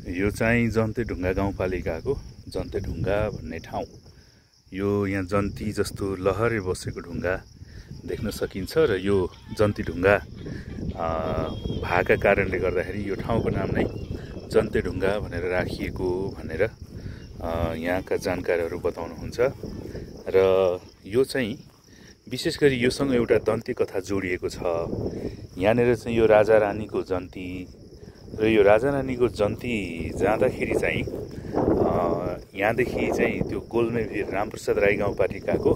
यो चाहिँ जन्तेढुङ्गा गाउँपालिकाको जन्तेढुङ्गा भन्ने ठाउँ। यो यहाँ जन्ती जस्तो लहरे बसेको ढुङ्गा देख्न सकिन्छ र यो जन्तीढुङ्गा भएका कारणले गर्दाखेरि यो ठाउँको नाम नै जन्तेढुङ्गा भनेर राखिएको भनेर यहाँका जानकारहरू बताउनुहुन्छ। र यो चाहिँ विशेष गरी योसँग एउटा दन्ती कथा जोडिएको छ। यहाँनिर चाहिँ यो राजा रानीको जन्ती र यो राजा रानीको जन्ती जाँदाखेरि चाहिँ यहाँदेखि चाहिँ त्यो गोलमेभिर रामप्रसाद राई गाउँपालिकाको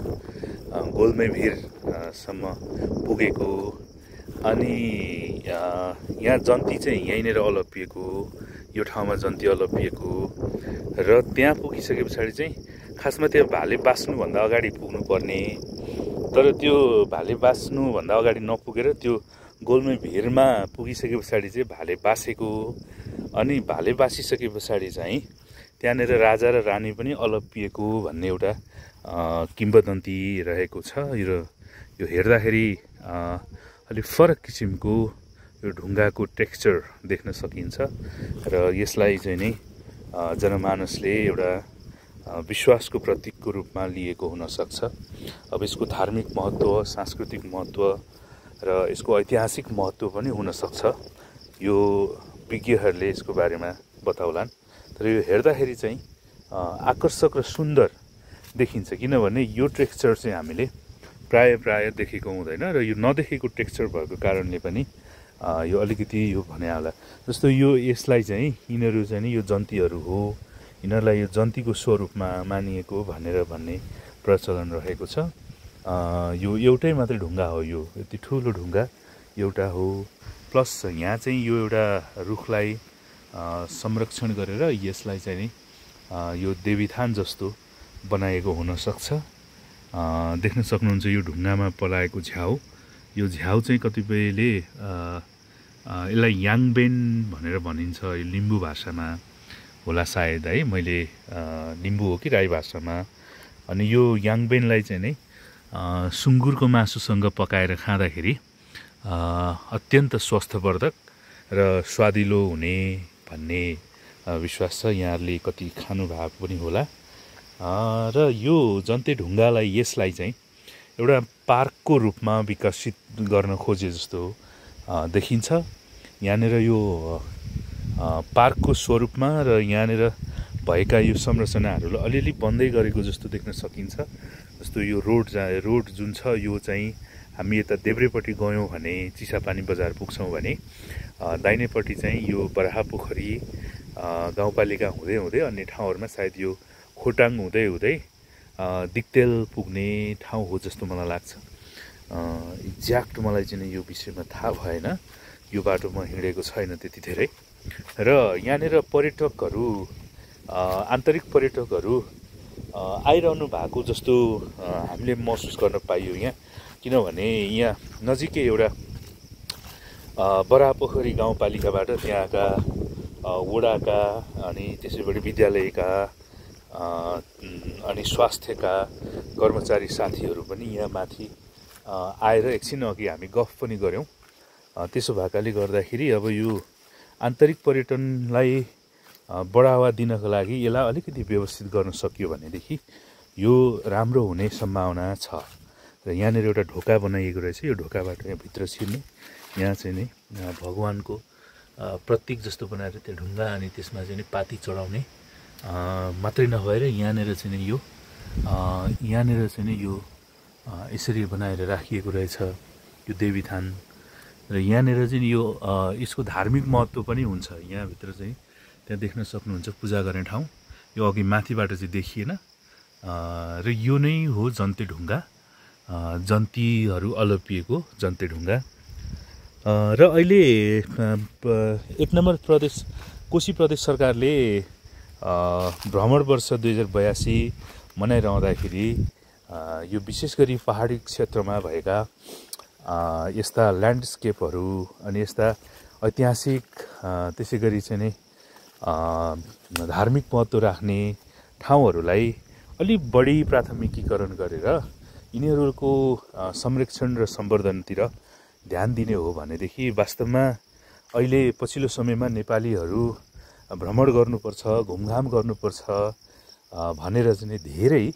गोलमेभिरसम्म पुगेको। अनि यहाँ जन्ती चाहिँ यहीँनिर अलपिएको, यो ठाउँमा जन्ती अलपिएको र त्यहाँ पुगिसके पछाडि चाहिँ खासमा त्यहाँ भाले बाँच्नुभन्दा अगाडि पुग्नुपर्ने, तर त्यो भाले बाँच्नुभन्दा अगाडि नपुगेर त्यो गोलमेभिरमा पुगिसके पछाडि चाहिँ भाले बाँसेको। अनि भाले बाँसिसके पछाडि चाहिँ त्यहाँनिर राजा र रानी पनि अलपिएको भन्ने एउटा किम्वदन्ती रहेको छ। र यो हेर्दाखेरि अलिक फरक किसिमको यो ढुङ्गाको टेक्स्चर देख्न सकिन्छ र यसलाई चाहिँ नै जनमानसले एउटा विश्वासको प्रतीकको रूपमा लिएको हुनसक्छ। अब यसको धार्मिक महत्त्व, सांस्कृतिक महत्त्व र यसको ऐतिहासिक महत्त्व पनि हुनसक्छ। यो विज्ञहरूले यसको बारेमा बताउलान्। तर यो हेर्दाखेरि चाहिँ आकर्षक र सुन्दर देखिन्छ, किनभने यो टेक्स्चर चाहिँ हामीले प्राय देखेको हुँदैन र यो नदेखेको टेक्स्चर भएको कारणले पनि यो अलिकति यो भने होला। जस्तो यसलाई चाहिँ यिनीहरू चाहिँ यो जन्तीहरू हो, यिनीहरूलाई यो जन्तीको स्वरूपमा मानिएको भन्ने प्रचलन रहेको छ। यो एउटै मात्रै ढुङ्गा हो, यो यति ठुलो ढुङ्गा एउटा हो। प्लस यहाँ चाहिँ यो एउटा रुखलाई संरक्षण गरेर यसलाई चाहिँ नि यो देवीथान जस्तो बनाएको हुनसक्छ। देख्न सक्नुहुन्छ यो ढुङ्गामा पलाएको झ्याउ। यो झ्याउ चाहिँ कतिपयले यसलाई याङबेन भनेर भनिन्छ, यो लिम्बू भाषामा होला सायद है, मैले लिम्बू हो कि राई भाषामा। अनि यो याङबेनलाई चाहिँ नै सुँगुरको मासुसँग पकाएर खाँदाखेरि अत्यन्त स्वास्थ्यवर्धक र स्वादिलो हुने भन्ने विश्वास छ। यहाँहरूले कति खानुभएको पनि होला। र यो जन्तेढुङ्गालाई यसलाई चाहिँ एउटा पार्कको रूपमा विकसित गर्न खोजे जस्तो देखिन्छ। यहाँनिर यो पार्कको स्वरूपमा र यहाँनिर भएका यो संरचनाहरूलाई अलिअलि बन्दै गरेको जस्तो देख्न सकिन्छ। जस्तो यो रोड जुन छ यो चाहिँ हामी यता देब्रेपट्टि गयौँ भने चिसापानी बजार पुग्छौँ भने दाहिनेपट्टि चाहिँ यो बराहपोखरी गाउँपालिका हुँदै हुँदै अन्य ठाउँहरूमा सायद यो खोटाङ हुँदै हुँदै दिक्तेल पुग्ने ठाउँ हो जस्तो मलाई लाग्छ। एक्ज्याक्ट मलाई चाहिँ यो विषयमा थाहा भएन, यो बाटो म हिँडेको छैन त्यति धेरै। र यहाँनिर पर्यटकहरू, आन्तरिक पर्यटकहरू आइरहनु भएको जस्तो हामीले महसुस गर्न पाइयो यहाँ। किनभने यहाँ नजिकै एउटा बराहपोखरी गाउँपालिकाबाट त्यहाँका वडाका अनि त्यसैगरी विद्यालयका अनि स्वास्थ्यका कर्मचारी साथीहरू पनि यहाँ माथि आएर एकछिन अघि हामी गफ पनि गऱ्यौँ। त्यसो भएकाले गर्दाखेरि अब यो आन्तरिक पर्यटनलाई बढावा दिनको लागि यसलाई अलिकति व्यवस्थित गर्न सकियो भनेदेखि यो राम्रो हुने सम्भावना छ। र यहाँनिर एउटा ढोका बनाइएको रहेछ। यो ढोकाबाट यहाँ भित्र छिर्ने, यहाँ चाहिँ नि भगवानको प्रतीक जस्तो बनाएर त्यो ढुङ्गा अनि त्यसमा चाहिँ नि पाती चढाउने मात्रै नभएर यहाँनिर चाहिँ नि यो यसरी बनाएर राखिएको रहेछ यो देवीथान। र यहाँनिर चाहिँ यो यसको धार्मिक महत्त्व पनि हुन्छ। यहाँभित्र चाहिँ त्यहाँ देख्न सक्नुहुन्छ पूजा गर्ने ठाउँ। यो अघि माथिबाट चाहिँ देखिएन। र यो नै हो जन्तेढुङ्गा, जन्तीहरू अलपिएको जन्तेढुङ्गा। र अहिले 1 नम्बर प्रदेश कोशी प्रदेश सरकारले भ्रमण वर्ष 2082 मनाइरहँदाखेरि यो विशेष गरी पहाडी क्षेत्रमा भएका यस्ता ल्यान्डस्केपहरू अनि यस्ता ऐतिहासिक त्यसै गरी चाहिँ नै धार्मिक महत्त्व राख्ने ठाउँहरूलाई अलि बढी प्राथमिकीकरण गरेर यिनीहरूको संरक्षण र सम्वर्धनतिर ध्यान दिने हो भनेदेखि वास्तवमा अहिले पछिल्लो समयमा नेपालीहरू भ्रमण गर्नुपर्छ, घुमघाम गर्नुपर्छ भनेर चाहिँ धेरै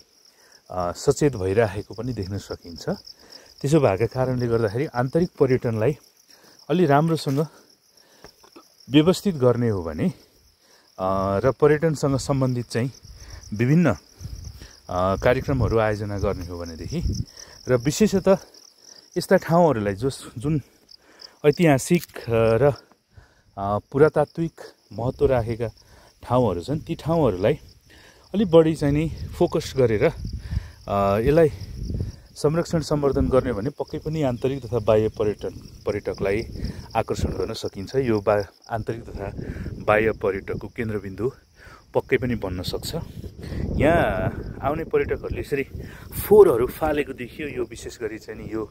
सचेत भइरहेको पनि देख्न सकिन्छ। त्यसो भएका कारणले गर्दाखेरि आन्तरिक पर्यटनलाई अलि राम्रोसँग व्यवस्थित गर्ने हो भने र पर्यटनसँग सम्बन्धित चाहिँ विभिन्न कार्यक्रमहरू आयोजना गर्ने हो भनेदेखि र विशेषतः यस्ता ठाउँहरूलाई जुन ऐतिहासिक र पुरातात्विक महत्त्व राखेका ठाउँहरू छन्, ती ठाउँहरूलाई अलिक बढी चाहिँ नि फोकस गरेर यसलाई संरक्षण सम्वर्धन गर्ने भने पक्कै पनि आन्तरिक तथा बाह्य पर्यटकलाई आकर्षण गर्न सकिन्छ। यो आन्तरिक तथा बाह्य पर्यटकको केन्द्रबिन्दु पक्कै पनि बन्न सक्छ। यहाँ आउने पर्यटकहरूले यसरी फोहोरहरू फालेको देखियो। यो विशेष गरी चाहिँ नि यो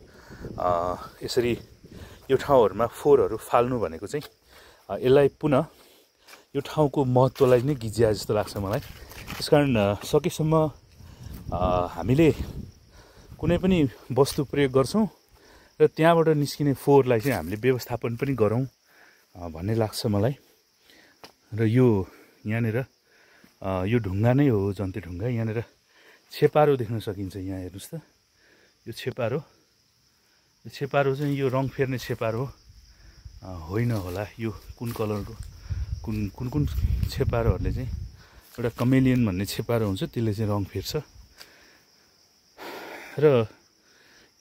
यसरी यो ठाउँहरूमा फोहोरहरू फाल्नु भनेको चाहिँ यसलाई पुनः यो ठाउँको महत्त्वलाई नै गिज्या जस्तो लाग्छ मलाई। त्यसकारण सकेसम्म हामीले कुनै पनि वस्तु प्रयोग गर्छौँ र त्यहाँबाट निस्किने फोहोरलाई चाहिँ हामीले व्यवस्थापन पनि गरौँ भन्ने लाग्छ मलाई। र यो यहाँनिर यो ढुङ्गा नै हो, जन्ते ढुङ्गा। यहाँनिर छेपारो देख्न सकिन्छ। यहाँ हेर्नुहोस् त, यो छेपारो चाहिँ यो रङ फेर्ने छेपारो होइन होला। यो कुन कलरको कुन छेपारोहरूले चाहिँ एउटा कमेलियन भन्ने छेपारो हुन्छ, त्यसले चाहिँ रङ फेर्छ। र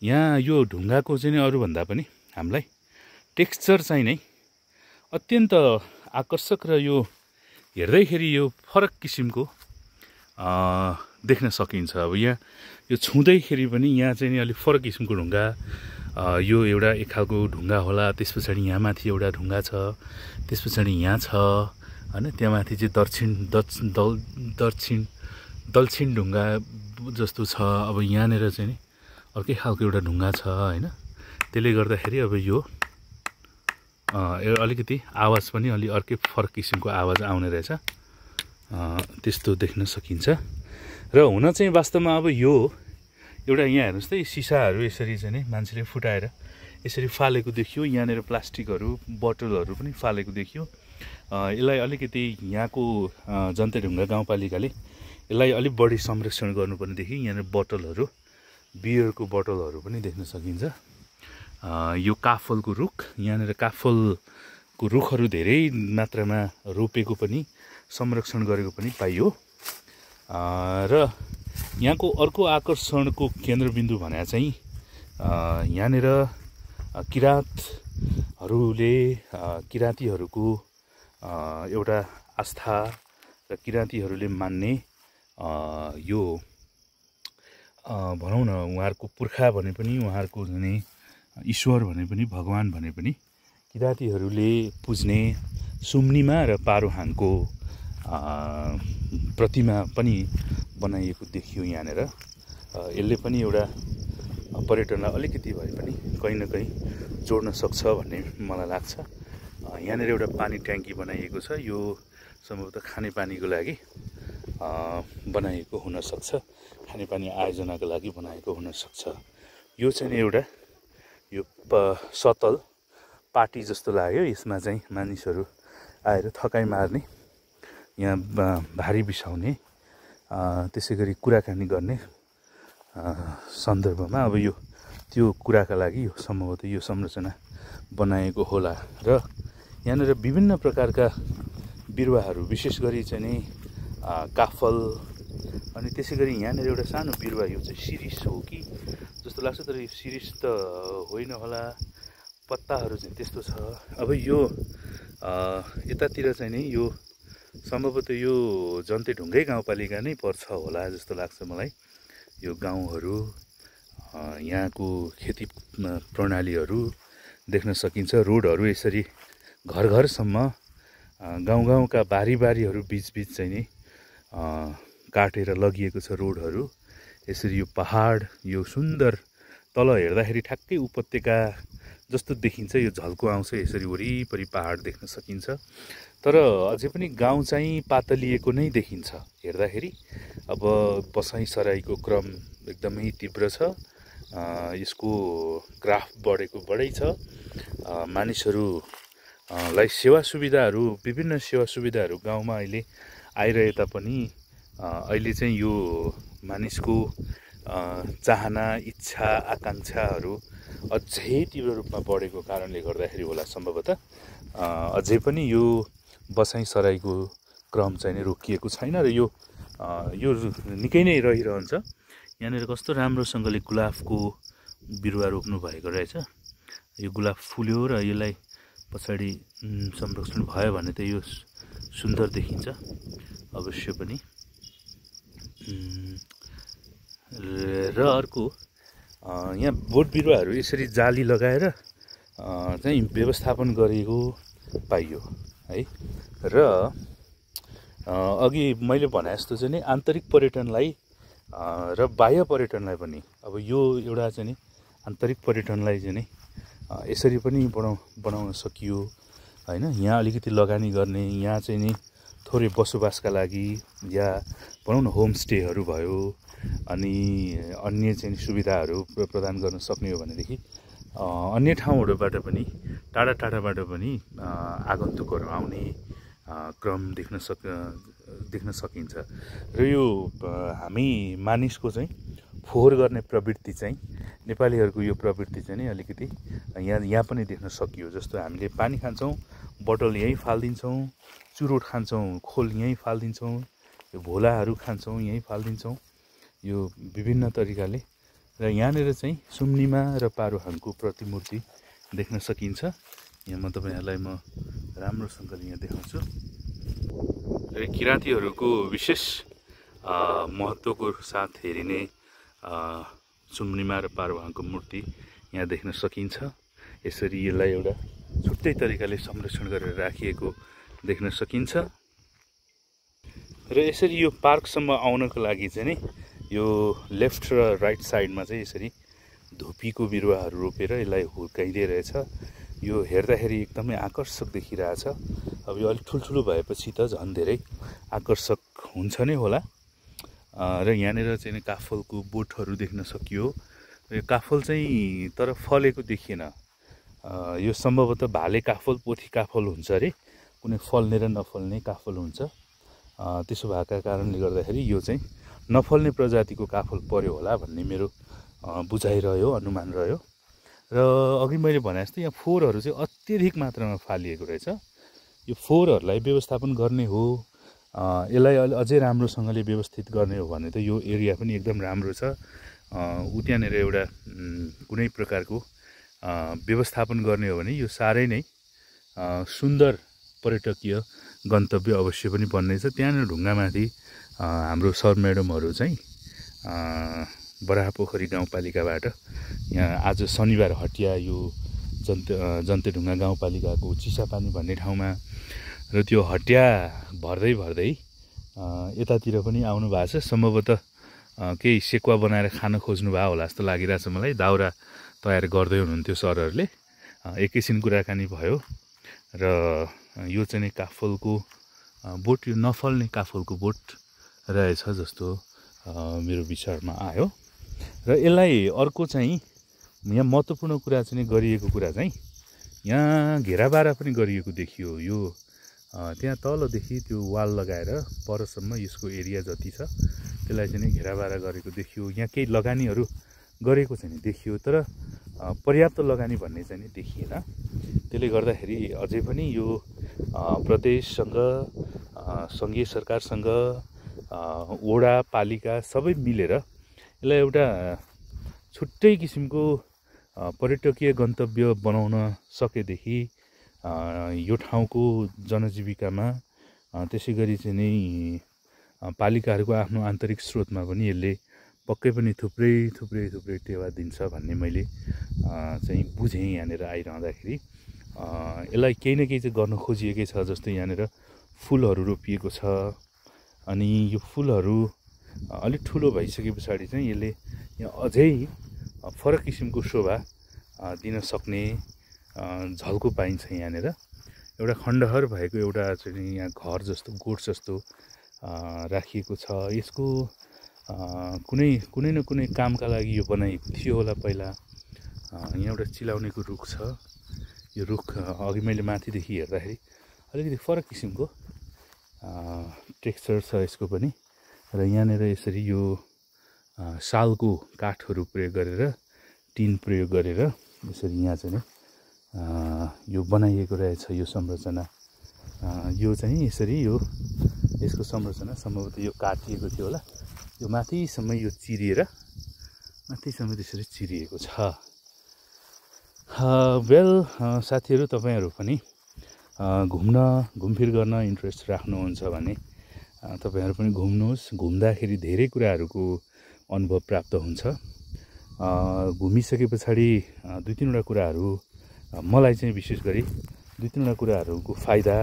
यहाँ यो ढुङ्गाको चाहिँ अरूभन्दा पनि हामीलाई टेक्स्चर चाहिँ नै अत्यन्त आकर्षक र यो हेर्दैखेरि यो फरक किसिमको देख्न सकिन्छ। अब यहाँ यो छुँदैखेरि पनि यहाँ चाहिँ नि अलिक फरक किसिमको ढुङ्गा, यो एउटा एक खालको ढुङ्गा होला। त्यस पछाडि यहाँ माथि एउटा ढुङ्गा छ, त्यस पछाडि यहाँ छ होइन। त्यहाँ माथि चाहिँ दक्षिण ढुङ्गा जस्तो छ। अब यहाँनिर चाहिँ नि अर्कै खालको एउटा ढुङ्गा छ होइन। त्यसले गर्दाखेरि अब यो अलिकति आवाज पनि अलि अर्कै फरक किसिमको आवाज आउने रहेछ, त्यस्तो देख्न सकिन्छ। र हुन चाहिँ वास्तवमा अब यो एउटा यहाँ हेर्नुहोस् त, सिसाहरू यसरी चाहिँ नि मान्छेले फुटाएर यसरी फालेको देखियो। यहाँनिर प्लास्टिकहरू बोतलहरू पनि फालेको देखियो। यसलाई अलिकति यहाँको जन्ते ढुङ्गा गाउँपालिकाले यसलाई अलिक बढी संरक्षण गर्नुपर्नेदेखि यहाँनिर बोतलहरू, बियरको बोतलहरू पनि देख्न सकिन्छ। यो काफलको रुख, यहाँनिर काफलको रुखहरू धेरै मात्रामा रोपेको पनि संरक्षण गरेको पनि पाइयो। र यहाँको अर्को आकर्षणको केन्द्रबिन्दु भने चाहिँ यहाँनिर किराँतीहरूको एउटा आस्था र किराँतीहरूले मान्ने यो भनौँ न, उहाँहरूको पुर्खा भने पनि, उहाँहरूको भने ईश्वर भने पनि, भगवान भने पनि किराँतीहरूले पुज्ने सुम्निमा र पारोहाङको प्रतिमा पनि बनाइएको देखियो यहाँनिर। यसले पनि एउटा पर्यटनलाई अलिकति भए पनि कहीँ न कहीँ जोड्न सक्छ भन्ने मलाई लाग्छ। यहाँनिर एउटा पानी ट्याङ्की बनाइएको छ। यो सम्भवतः खानेपानीको लागि बनाइएको हुनसक्छ, खानेपानी आयोजनाको लागि बनाएको हुनसक्छ। यो चाहिँ एउटा यो सतल पार्टी जस्तो लाग्यो। यसमा चाहिँ मानिसहरू आएर थकाइ मार्ने, यहाँ भारी बिसाउने, त्यसै गरी कुराकानी गर्ने सन्दर्भमा अब यो त्यो कुराका लागि यो सम्भवतः यो संरचना बनाएको होला। र यहाँनिर विभिन्न प्रकारका बिरुवाहरू, विशेष गरी चाहिँ नि काफल, अनि त्यसै गरी यहाँनिर एउटा सानो बिरुवा, यो चाहिँ सिरिस हो कि जस्तो लाग्छ, तर यो सिरिस त होइन होला। पत्ताहरू चाहिँ त्यस्तो छ। अब यो यतातिर चाहिँ नि यो सम्भवतः यो जन्ते ढुङ्गै गाउँपालिका नै पर्छ होला जस्तो लाग्छ मलाई। यो गाउँहरू, यहाँको खेती प्रणालीहरू देख्न सकिन्छ। रोडहरू यसरी घर घरसम्म, गाउँका बारीहरू बिचबिच चाहिँ नि काटेर लगिएको छ रोडहरू। यसरी यो पहाड, यो सुन्दर तल हेर्दाखेरि ठ्याक्कै उपत्यका जस्तो देखिन्छ। यो झल्को आउँछ, यसरी वरिपरि पहाड देख्न सकिन्छ। तर अझै पनि गाउँ चाहिँ पातलिएको नै देखिन्छ हेर्दाखेरि। अब बसाइसराईको क्रम एकदमै तीव्र छ। यसको ग्राफ बढेको बढै छ। मानिसहरू लाई सेवा सुविधाहरू विभिन्न सेवा सुविधाहरू गाउँमा अहिले आइरहे तापनि अहिले चाहिँ यो मानिसको चाहना इच्छा आकाङ्क्षाहरू अझै तीव्र रूपमा बढेको कारणले गर्दाखेरि होला सम्भवतः अझै पनि यो बसाइँ सराईको क्रम चाहिँ नै रोकिएको छैन र यो निकै नै रहिरहन्छ। यहाँनिर कस्तो राम्रोसँगले गुलाबको बिरुवा रोप्नु भएको रहेछ। यो गुलाब फुल्यो र यसलाई पछाडि संरक्षण भयो भने त यो सुन्दर देखिन्छ अवश्य पनि। र अर्को यहाँ बोट बिरुवाहरू यसरी जाली लगाएर चाहिँ व्यवस्थापन गरिएको पाइयो है। र अघि मैले भने जस्तो चाहिँ नि आन्तरिक पर्यटनलाई र बाह्य पर्यटनलाई पनि अब यो एउटा चाहिँ नि आन्तरिक पर्यटनलाई चाहिँ नि यसरी पनि बनाउन सकियो हैन। यहाँ अलिकति लगानी गर्ने, यहाँ चाहिँ नि थोरै बसोबासका लागि या भनौँ न होमस्टेहरू भयो अनि अन्य चाहिँ सुविधाहरू प्रदान गर्न सक्ने हो भनेदेखि अन्य ठाउँहरूबाट पनि टाढा टाढाबाट पनि आगन्तुकहरू आउने क्रम देख्न सकिन्छ। र यो हामी मानिसको चाहिँ फोहोर गर्ने प्रवृत्ति चाहिँ नेपालीहरूको यो प्रवृत्ति चाहिँ नि अलिकति यहाँ पनि देख्न सकियो। जस्तो हामीले पानी खान्छौँ, बोतल यहीँ फालिदिन्छौँ, चुरोट खान्छौँ, खोल यहीँ फालिदिन्छौँ, यो भोलाहरू खान्छौँ यहीँ फालिदिन्छौँ, यो विभिन्न तरिकाले। र यहाँनिर चाहिँ सुम्निमा र पारूहाङको प्रतिमूर्ति देख्न सकिन्छ। यहाँ म तपाईँहरूलाई म राम्रोसँगले यहाँ देखाउँछु। र किराँतीहरूको विशेष महत्त्वको साथ हेरिने सुम्निमा र पारूहाङको मूर्ति यहाँ देख्न सकिन्छ। यसरी यसलाई एउटा छुट्टै तरिकाले संरक्षण गरेर राखिएको देख्न सकिन्छ। र यसरी यो पार्कसम्म आउनको लागि चाहिँ नि यो लेफ्ट र राइट साइडमा चाहिँ यसरी धुपीको बिरुवाहरू रोपेर यसलाई हुर्काइँदै रहेछ। यो हेर्दाखेरि एकदमै आकर्षक देखिरहेछ। अब यो अलिक ठुल्ठुलो भएपछि त झन् धेरै आकर्षक हुन्छ नै होला। र यहाँनिर चाहिँ काफलको बोटहरू देख्न सकियो। यो काफल चाहिँ तर फलेको देखिएन। यो सम्भवतः भाले काफल, पोथी काफल हुन्छ अरे, कुनै फल्ने र नफल्ने काफल हुन्छ। त्यसो भएका कारणले गर्दाखेरि यो चाहिँ नफल्ने प्रजातिको काफल पर्यो होला भन्ने मेरो बुझाइ रह्यो, अनुमान रह्यो। र अघि मैले भने जस्तै यहाँ फोहोरहरू चाहिँ अत्यधिक मात्रामा फालिएको रहेछ। यो फोहोरहरूलाई व्यवस्थापन गर्ने हो, यसलाई अझै राम्रोसँगले व्यवस्थित गर्ने हो भने त यो एरिया पनि एकदम राम्रो छ। त्यहाँनिर एउटा कुनै प्रकारको व्यवस्थापन गर्ने हो भने यो साह्रै नै सुन्दर पर्यटकीय गन्तव्य अवश्य पनि बन्नेछ। त्यहाँनिर ढुङ्गामाथि हाम्रो सर म्याडमहरू चाहिँ बराहपोखरी गाउँपालिकाबाट यहाँ आज शनिबार हटिया यो जन्तेढुङ्गा गाउँपालिकाको चिसापानी भन्ने ठाउँमा र त्यो हटिया भर्दै यतातिर पनि आउनु भएको छ। सम्भवतः केही सेकुवा बनाएर खान खोज्नु भयो होला जस्तो लागिरहेछ मलाई। दाउरा तयार गर्दै हुनुहुन्थ्यो सरहरूले। एकैछिन कुराकानी भयो र यो चाहिँ काफलको बोट, यो नफल्ने काफलको बोट रहेछ जस्तो मेरो विचारमा आयो। र यसलाई अर्को चाहिँ यहाँ महत्त्वपूर्ण कुरा चाहिँ गरिएको कुरा चाहिँ यहाँ घेराबारा पनि गरिएको देखियो। यो त्यहाँ तलदेखि त्यो वाल लगाएर परसम्म यसको एरिया जति छ त्यसलाई चाहिँ घेराबारा गरेको देखियो। यहाँ केही लगानीहरू गरेको चाहिँ देखियो, तर पर्याप्त लगानी भन्ने चाहिँ देखिएन। त्यसले गर्दाखेरि अझै पनि यो प्रदेशसँग, सङ्घीय सरकारसँग, वडा पालिका सबै मिलेर यसलाई एउटा छुट्टै किसिमको पर्यटकीय गन्तव्य बनाउन सकेदेखि यो ठाउँको जनजीविकामा, त्यसै गरी चाहिँ नि पालिकाहरूको आफ्नो आन्तरिक स्रोतमा पनि यसले पक्कै पनि थुप्रै टेवा दिन्छ भन्ने मैले चाहिँ बुझेँ। यहाँनिर आइरहँदाखेरि यसलाई केही न केही चाहिँ गर्न खोजिएकै छ। जस्तै यहाँनिर फुलहरू रोपिएको छ, अनि यो फुलहरू अलिक ठुलो भइसके पछाडि चाहिँ यसले यहाँ अझै फरक किसिमको शोभा दिन सक्ने झल्को पाइन्छ। यहाँनिर एउटा खण्डहर भएको एउटा चाहिँ यहाँ घर जस्तो, गोठ जस्तो राखिएको छ। यसको कुनै न कुनै कामका लागि यो बनाइएको थियो होला पहिला। यहाँ एउटा चिलाउनेको रुख छ, यो रुख अघि मैले माथिदेखि हेर्दाखेरि अलिकति फरक किसिमको टेक्सचर छ यसको पनि। र यहाँनिर यसरी यो सालको काठहरू प्रयोग गरेर, टिन प्रयोग गरेर यसरी यहाँ चाहिँ यो बनाइएको रहेछ यो संरचना। यो चाहिँ यसरी यो यसको संरचना सम्भवतः यो काटिएको थियो होला, यो माथिसम्म यो चिरिएर माथिसम्म त्यसरी चिरिएको छ। वेल साथीहरू, तपाईँहरू पनि घुमफिर गर्न इन्ट्रेस्ट राख्नुहुन्छ भने तपाईँहरू पनि घुम्नुहोस्। घुम्दाखेरि धेरै कुराहरूको अनुभव प्राप्त हुन्छ। घुमिसके पछाडि दुई तिनवटा कुराहरू मलाई चाहिँ विशेष गरी दुई तिनवटा कुराहरूको फाइदा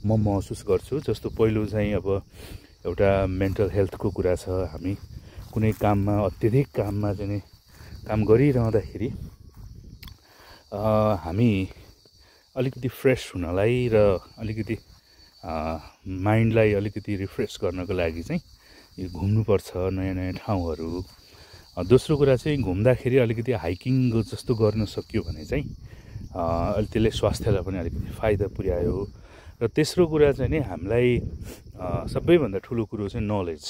म महसुस गर्छु। जस्तो पहिलो चाहिँ अब एउटा मेन्टल हेल्थको कुरा छ। हामी कुनै काममा अत्यधिक काममा चाहिँ काम गरिरहँदाखेरि हामी अलिकति फ्रेस हुनलाई र अलिकति माइन्डलाई अलिकति रिफ्रेस गर्नको लागि चाहिँ यो घुम्नुपर्छ नयाँ नयाँ ठाउँहरू। दोस्रो कुरा चाहिँ घुम्दाखेरि अलिकति हाइकिङ जस्तो गर्न सक्यो भने चाहिँ त्यसले स्वास्थ्यलाई पनि अलिकति फाइदा पुर्यायो। र तेस्रो कुरा चाहिँ नि हामीलाई सबैभन्दा ठुलो कुरो चाहिँ नलेज,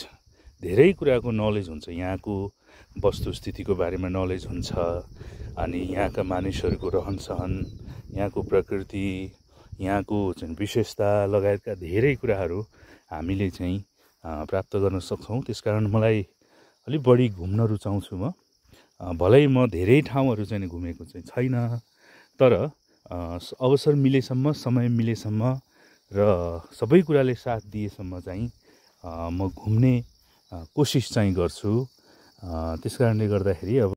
धेरै कुराको नलेज हुन्छ। यहाँको वस्तुस्थितिको बारेमा नलेज हुन्छ, अनि यहाँका मानिसहरूको रहनसहन, यहाँको प्रकृति, यहाँको चाहिँ विशेषता लगायतका धेरै कुराहरू हामीले चाहिँ प्राप्त गर्न सक्छौँ। त्यसकारण मलाई अलिक बढी घुम्न रुचाउँछु म। भलै म धेरै ठाउँहरू चाहिँ घुमेको चाहिँ छैन, तर अवसर मिलेसम्म, समय मिलेसम्म र सबै कुराले साथ दिएसम्म चाहिँ म घुम्ने कोसिस चाहिँ गर्छु। त्यस कारणले गर्दाखेरि अब